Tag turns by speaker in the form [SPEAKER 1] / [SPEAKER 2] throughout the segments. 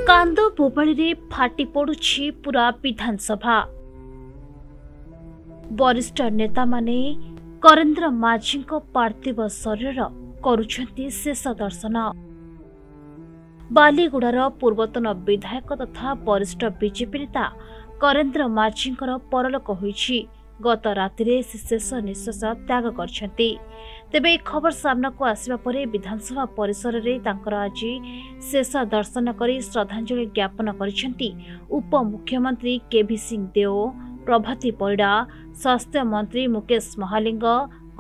[SPEAKER 1] कांद बोबाड़ी फाटी पड़ुछि पूरा विधानसभा। वरिष्ठ नेता माने करेन्द्र माझी पार्थिव शरीर करुछंती शेष दर्शन। बालीगुड़ार पूर्वतन विधायक तथा वरिष्ठ बीजेपी नेता करेन्द्र माझी परलोक होइछि। गत रातिरे से शेष निश्वास त्याग करछंती। तेबे खबर सामना को आसिबा परे विधानसभा परिसर रे तांकर आज शेष दर्शन करी श्रद्धांजलि ज्ञापन करिछंती उपमुख्यमंत्री केवी सिंह देओ, प्रभाती परिडा, स्वास्थ्य मंत्री मुकेश महालिंग,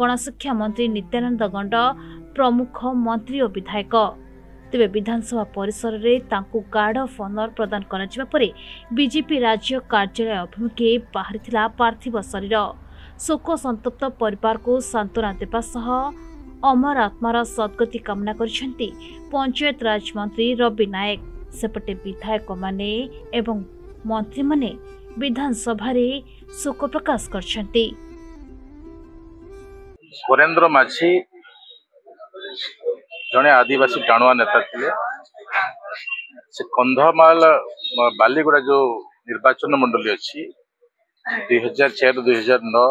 [SPEAKER 1] गणशिक्षा मंत्री नित्यानंद गंड प्रमुख मंत्री और विधायक। तेबे विधानसभा परिसर रे तांकु गार्ड ऑफ ऑनर प्रदान कराजिबा परे बीजेपी राज्य कार्यालय अभिमुखे बाहरिथिला पार्थिव शरीर। शोक संतप्त परिवार को सांत्वना देवा सह अमर आत्मार सद्गति कामना करिसेंती पंचायत राज मंत्री रवि नायक। सेपटे विधायक माने एवं मंत्री माने विधानसभा रे शोक प्रकाश करछंती।
[SPEAKER 2] करेन्द्र माझी जड़े आदिवासी टाणुआ नेता थे। से कंधमाल बालीगुड़ा जो निर्वाचन मंडली अच्छी 2004-2009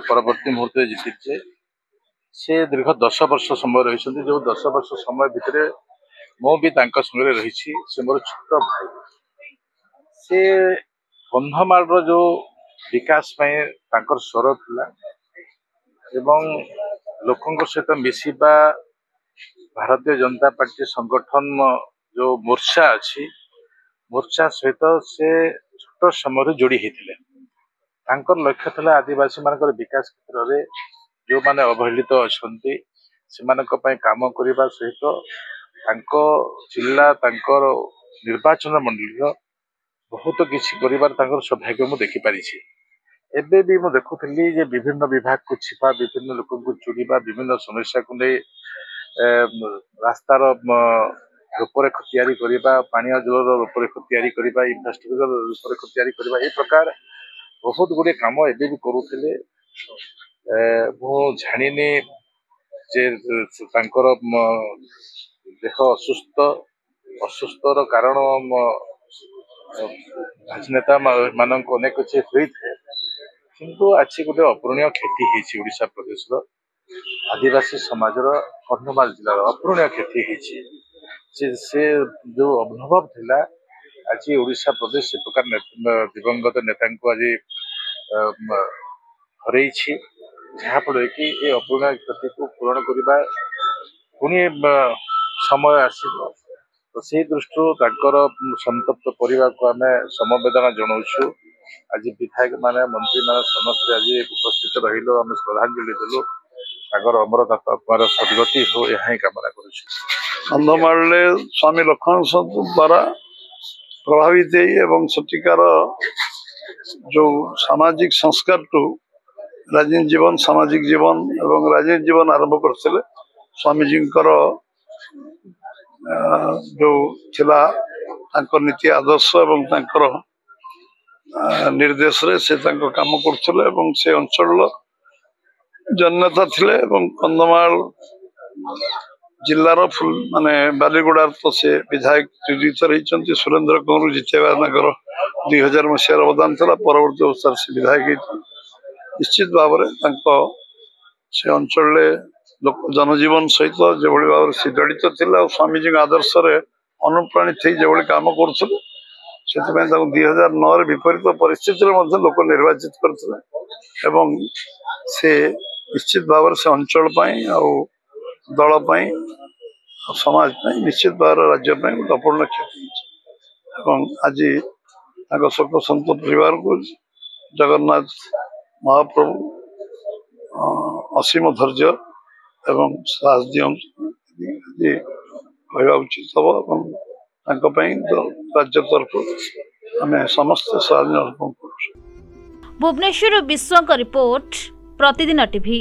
[SPEAKER 2] परवर्ती मुहूर्त जीति से दीर्घ 10 वर्ष समय रही। जो 10 वर्ष समय भितर मु भी संगे रही। से मोर छोट भाई। से कंधमाल जो विकास स्वर था एवं लोकों सहित मिसिबा भारतीय जनता पार्टी संगठन जो मोर्चा अच्छी मोर्चा सहित से छोट समय जोड़ी होते। लक्ष्य था आदिवासी मान विकास क्षेत्र में जो माने अवहेलित अच्छा से काम करने सहित जिला निर्वाचन मंडली बहुत किसी कर सौभाग्य मुझे देखिपारी। एबे भी मैं देखुली जे विभिन्न विभाग को छिपा, विभिन्न लोक को चुड़ीबा, विभिन्न समस्या को नहीं रास्तार रूपरेख तैयारी करबा, पानी जलर रूपरेख तैयारी करबा, इंफ्रास्ट्रक्चर रूपरेख तैयारी करबा, ए प्रकार बहुत गुड़े काम एबे भी करुथिले। मु जानिनी जे तांकर देह असुस्थर कारण राजनेता मानक अनेक किसी होते हैं, किंतु आज गोटे अपूरणीय क्षति होती ओडिशा प्रदेश आदिवासी समाज कंधमाल जिलार अपूरणीय क्षति से जो अनुभव थिला आज ओडिशा प्रदेश से प्रकार दिवंगत नेता को आज हरई जहाँफल कि ये अपूरणीय क्षति को पूरण करने पुणी समय आसो। तो से दृष्टि संतप्त परिवार को आम समवेदना जनाऊँ। आज विधायक माने मंत्री माने समस्त आज उपस्थित रहिलो, आम श्रद्धांजलि देलु, अमर आत्मार सद्गति हो यह कामना करूँ।
[SPEAKER 3] कंधमाल स्वामी लक्ष्मण सन्त द्वारा प्रभावित एवं सटिकार जो सामाजिक संस्कार टू राजनीति जीवन, सामाजिक जीवन एवं राजनीति जीवन आरंभ करते स्वामीजी जो थिला नीति आदर्श एवं निर्देश रे से काम करथिले एवं से अंचल जननेता थिले एवं कंधमाल जिल्लार फुल माने बालीगुड़ा तो से विधायक जीत रही। सुरेंद्र कंवर जितेबा 2000 मसीह अवदान था। परवर्ती अवस्था से विधायक निश्चित भाव से अंचल जनजीवन सहित जो भाव से जड़ित थिला। स्वामीजी आदर्श अनुप्राणित थी जो काम करुले से 2009 विपरीत परिस्थिति लोक निर्वाचित करते से निश्चित भाव से अंचल दल समाज निश्चित भाव राज्य गोटे अपूर्ण क्षति। आज शोक संत परिवार को जगन्नाथ महाप्रभु असीम धैर्य एवं साहस दिखाई कहवा उचित हम राज्य तरफ आम समस्त साहाय्य।
[SPEAKER 1] भुवनेश्वर विश्व रिपोर्ट प्रतिदिन टीवी।